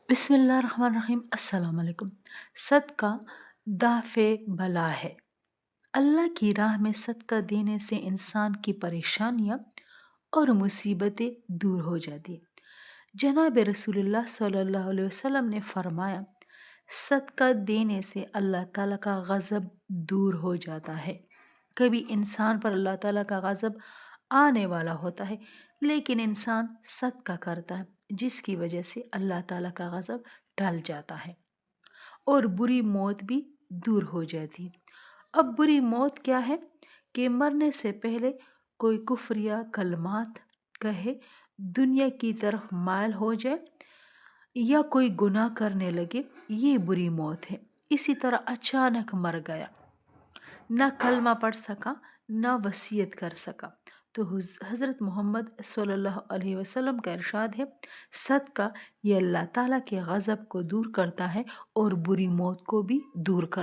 बिस्मिल्लाहिर्रहमानिर्रहीम। अस्सलाम वालेकुम। सदका दाफ़े बला है। अल्लाह की राह में सदका देने से इंसान की परेशानियाँ और मुसीबतें दूर हो जाती हैं। जनाब रसूलुल्लाह सल्लल्लाहु अलैहि वसल्लम ने फरमाया, सदका देने से अल्लाह ताला का गज़ब दूर हो जाता है। कभी इंसान पर अल्लाह ताला का गज़ब आने वाला होता है, लेकिन इंसान सदका करता है, जिसकी वजह से अल्लाह ताला का गज़ब टल जाता है और बुरी मौत भी दूर हो जाती है। अब बुरी मौत क्या है कि मरने से पहले कोई कुफ्र या कलमात कहे, दुनिया की तरफ मायल हो जाए या कोई गुनाह करने लगे, ये बुरी मौत है। इसी तरह अचानक मर गया, ना कलमा पढ़ सका, ना वसीयत कर सका, तो हज़रत मोहम्मद सल्लल्लाहु अलैहि वसल्लम का इरशाद है, सदका ये अल्लाह ताला के गज़ब को दूर करता है और बुरी मौत को भी दूर करता है।